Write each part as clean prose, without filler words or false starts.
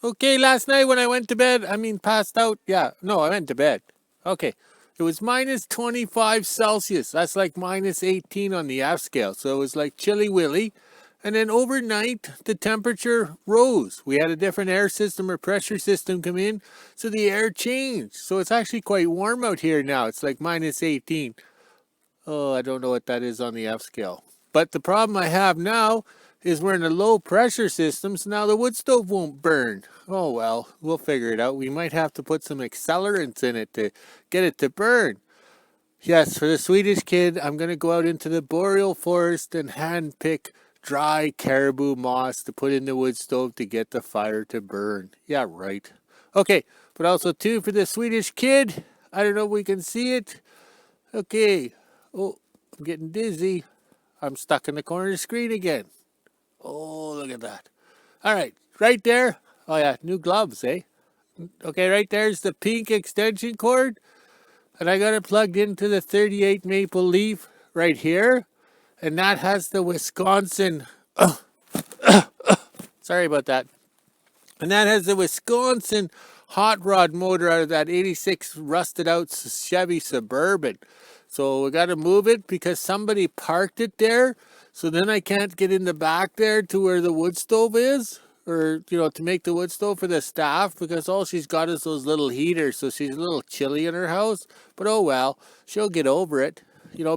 Okay, last night when I went to bed, passed out. Yeah, no, I went to bed. Okay, it was minus 25 Celsius. That's like minus 18 on the F scale. So it was like chilly willy. And then overnight, the temperature rose. We had a different air system or pressure system come in, so the air changed. So it's actually quite warm out here now. It's like minus 18. Oh, I don't know what that is on the F scale. But the problem I have now is we're in a low pressure system, so now the wood stove won't burn. Oh well, we'll figure it out. We might have to put some accelerants in it to get it to burn. Yes, for the Swedish kid, I'm going to go out into the boreal forest and hand pick dry caribou moss to put in the wood stove to get the fire to burn. Yeah, right. Okay, but also too for the Swedish kid, I don't know if we can see it. Okay. Oh, I'm getting dizzy. I'm stuck in the corner of the screen again. Oh, look at that. All right, right there. Oh, yeah, new gloves, eh? Okay, right there's the pink extension cord. And I got it plugged into the 38 maple leaf right here. And that has the Wisconsin. Sorry about that. And that has the Wisconsin hot rod motor out of that 86 rusted out Chevy Suburban. So we got to move it because somebody parked it there. So then I can't get in the back there to where the wood stove is, or, to make the wood stove for the staff, because all she's got is those little heaters. So she's a little chilly in her house. But oh well, she'll get over it,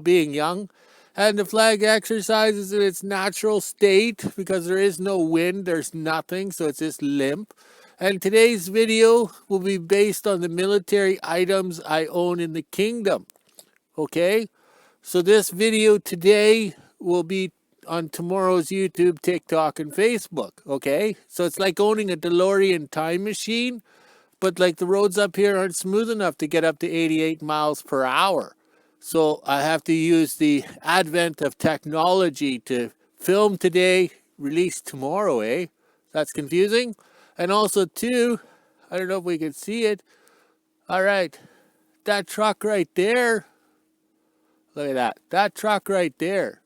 being young. And the flag exercises in its natural state because there is no wind, there's nothing, so it's just limp. And today's video will be based on the military items I own in the kingdom. Okay? So this video today will be on tomorrow's YouTube, TikTok, and Facebook. Okay? So it's like owning a DeLorean time machine, but like the roads up here aren't smooth enough to get up to 88 miles per hour. So I have to use the advent of technology to film today, release tomorrow, eh? That's confusing. And also, too, I don't know if we can see it. All right, that truck right there. Look at that. That truck right there.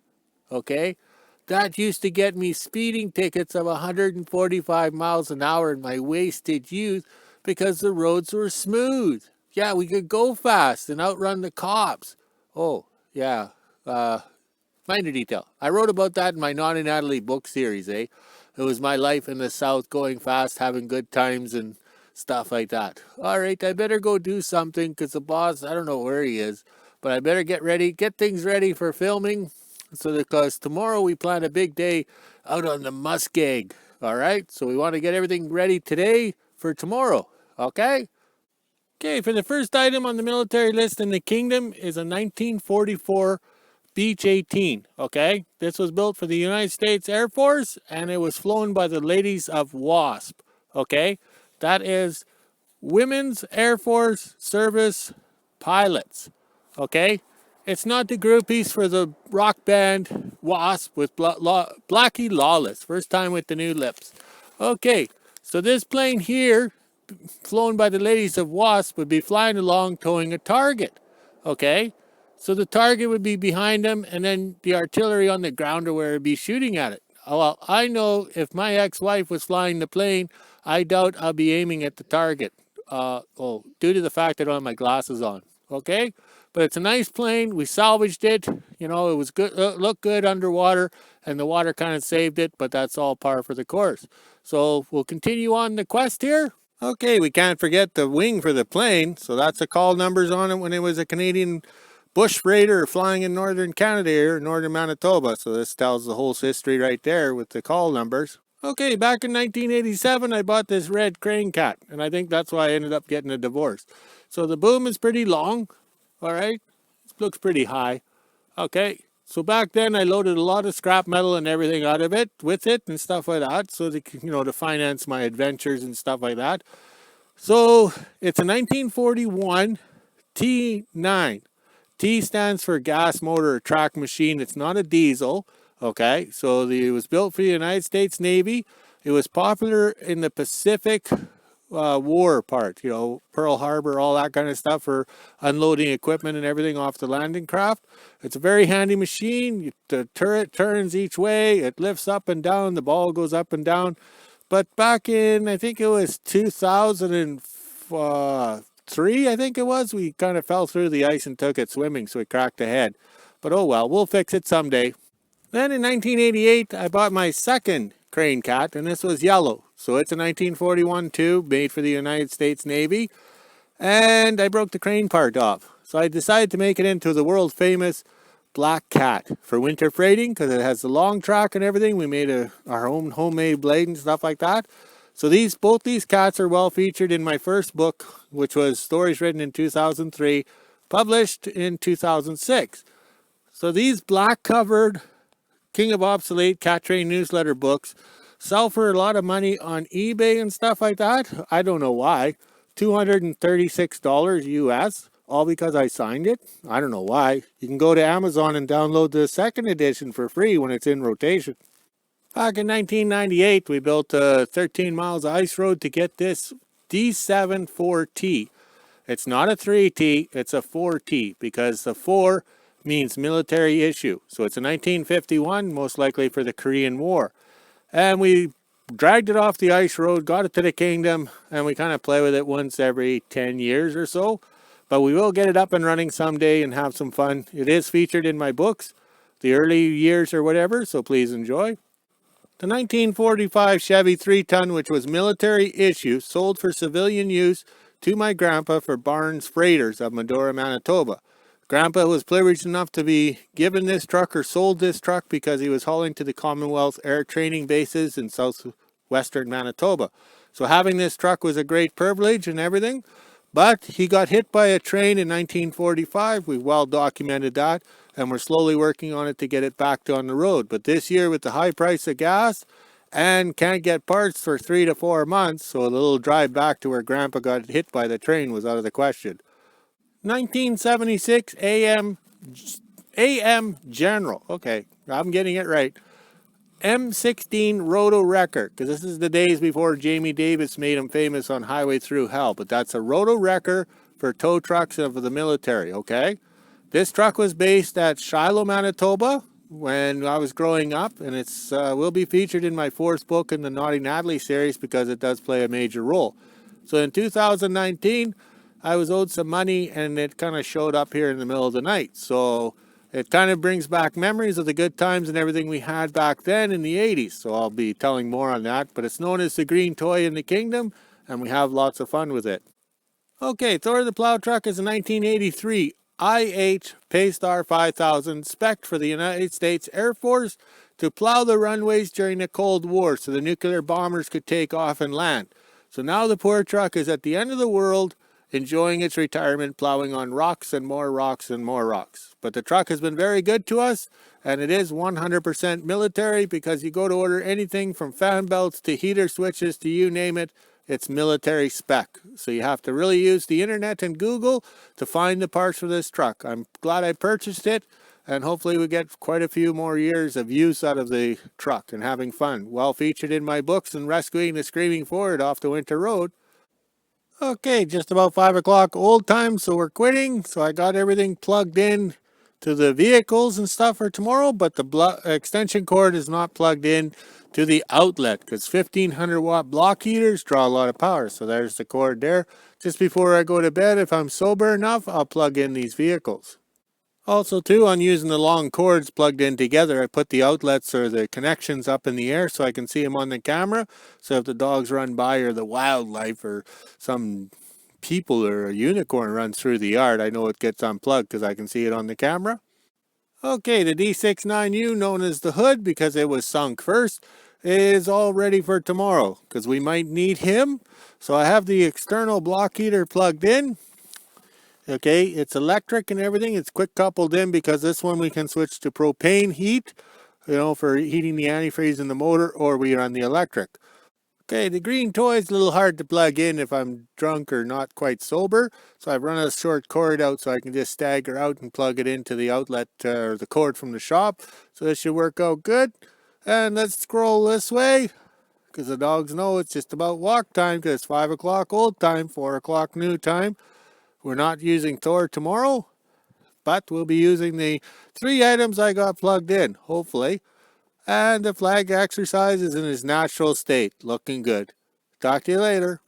Okay? That used to get me speeding tickets of 145 miles an hour in my wasted youth because the roads were smooth. Yeah, we could go fast and outrun the cops. Oh, yeah. Uh, Minor detail. I wrote about that in my Natalie book series, eh? It was my life in the South, going fast, having good times, and stuff like that. All right, I better go do something because the boss, I don't know where he is, but I better get things ready for filming. So, because tomorrow we plan a big day out on the muskeg. All right, so we want to get everything ready today for tomorrow. Okay? Okay, for the first item on the military list in the kingdom is a 1944 Beach 18, okay? This was built for the United States Air Force, and it was flown by the ladies of WASP, okay? That is Women's Air Force Service Pilots, okay? It's not the groupies for the rock band WASP with Blackie Lawless, first time with the new lips. Okay, so this plane here, flown by the ladies of WASP, would be flying along towing a target, okay? So the target would be behind them, and then the artillery on the ground or where it would be shooting at it. Well, I know if my ex-wife was flying the plane, I doubt I'll be aiming at the target. Due to the fact I don't have my glasses on. Okay, but it's a nice plane. We salvaged it. It was good. Looked good underwater, and the water kind of saved it. But that's all par for the course. So we'll continue on the quest here. Okay, we can't forget the wing for the plane. So that's the call numbers on it when it was a Canadian bush raider flying in northern Canada here, northern Manitoba. So this tells the whole history right there with the call numbers. Okay, back in 1987, I bought this red crane cat, and I think that's why I ended up getting a divorce. So the boom is pretty long, all right? It looks pretty high. Okay, so back then I loaded a lot of scrap metal and everything out of it, with it and stuff like that, so to finance my adventures and stuff like that. So it's a 1941 T9. T stands for gas motor or track machine. It's not a diesel. Okay, so it was built for the United States Navy. It was popular in the Pacific War part, Pearl Harbor, all that kind of stuff for unloading equipment and everything off the landing craft. It's a very handy machine. The turret turns each way. It lifts up and down. The ball goes up and down. But back in, I think it was 2003, I think it was, we kind of fell through the ice and took it swimming, so we cracked the head. But oh well, we'll fix it someday. Then in 1988, I bought my second crane cat, and this was yellow. So it's a 1941 too, made for the United States Navy. And I broke the crane part off. So I decided to make it into the world famous black cat for winter freighting because it has the long track and everything. We made our own homemade blade and stuff like that. So both these cats are well featured in my first book, which was Stories Written in 2003, published in 2006. So these black covered King of Obsolete Cat Train newsletter books sell for a lot of money on eBay and stuff like that. I don't know why. $236 US, all because I signed it. I don't know why. You can go to Amazon and download the second edition for free when it's in rotation. Back in 1998, we built 13 miles of ice road to get this D7 4T. It's not a 3T, it's a 4T because the 4 means military issue. So it's a 1951, most likely for the Korean War. And we dragged it off the ice road, got it to the kingdom, and we kind of play with it once every 10 years or so. But we will get it up and running someday and have some fun. It is featured in my books, the early years or whatever, so please enjoy. The 1945 Chevy 3-ton, which was military issue, sold for civilian use to my grandpa for Barnes Freighters of Medora, Manitoba. Grandpa was privileged enough to be given this truck or sold this truck because he was hauling to the Commonwealth Air Training Bases in southwestern Manitoba. So having this truck was a great privilege and everything. But he got hit by a train in 1945. We've well documented that. And we're slowly working on it to get it back on the road. But this year with the high price of gas and can't get parts for 3 to 4 months, so a little drive back to where Grandpa got hit by the train was out of the question. 1976 AM General. Okay, I'm getting it right. M16 Roto Wrecker, because this is the days before Jamie Davis made him famous on Highway Through Hell. But that's a Roto Wrecker for tow trucks of the military, okay? This truck was based at Shiloh, Manitoba when I was growing up, and it's will be featured in my fourth book in the Naughty Natalie series because it does play a major role. So in 2019, I was owed some money, and it kind of showed up here in the middle of the night. So it kind of brings back memories of the good times and everything we had back then in the 80s. So I'll be telling more on that. But it's known as the green toy in the kingdom, and we have lots of fun with it. Okay, Thor the Plow Truck is a 1983 IH Paystar 5000 spec for the United States Air Force to plow the runways during the Cold War so the nuclear bombers could take off and land. So now the poor truck is at the end of the world, enjoying its retirement, plowing on rocks and more rocks and more rocks. But the truck has been very good to us, and it is 100% military because you go to order anything from fan belts to heater switches to you name it, it's military spec. So you have to really use the internet and Google to find the parts for this truck. I'm glad I purchased it, and hopefully we get quite a few more years of use out of the truck and having fun. Well featured in my books and rescuing the Screaming Ford off the winter road. Okay, just about 5 o'clock old time, so we're quitting. So I got everything plugged in to the vehicles and stuff for tomorrow, but the extension cord is not plugged in to the outlet because 1500 watt block heaters draw a lot of power. So there's the cord there. Just before I go to bed, if I'm sober enough, I'll plug in these vehicles. Also too, on using the long cords plugged in together, I put the outlets or the connections up in the air so I can see them on the camera. So if the dogs run by or the wildlife or some people or a unicorn runs through the yard, I know it gets unplugged because I can see it on the camera. Okay, the D69U, known as the hood because it was sunk first, is all ready for tomorrow because we might need him. So I have the external block heater plugged in. Okay, it's electric and everything. It's quick coupled in because this one we can switch to propane heat, for heating the antifreeze in the motor, or we run the electric. Okay, the green toy is a little hard to plug in if I'm drunk or not quite sober. So I've run a short cord out so I can just stagger out and plug it into the outlet or the cord from the shop. So this should work out good. And let's scroll this way because the dogs know it's just about walk time because it's 5 o'clock old time, 4 o'clock new time. We're not using Thor tomorrow, but we'll be using the 3 items I got plugged in, hopefully. And the flag exercise is in its natural state, looking good. Talk to you later.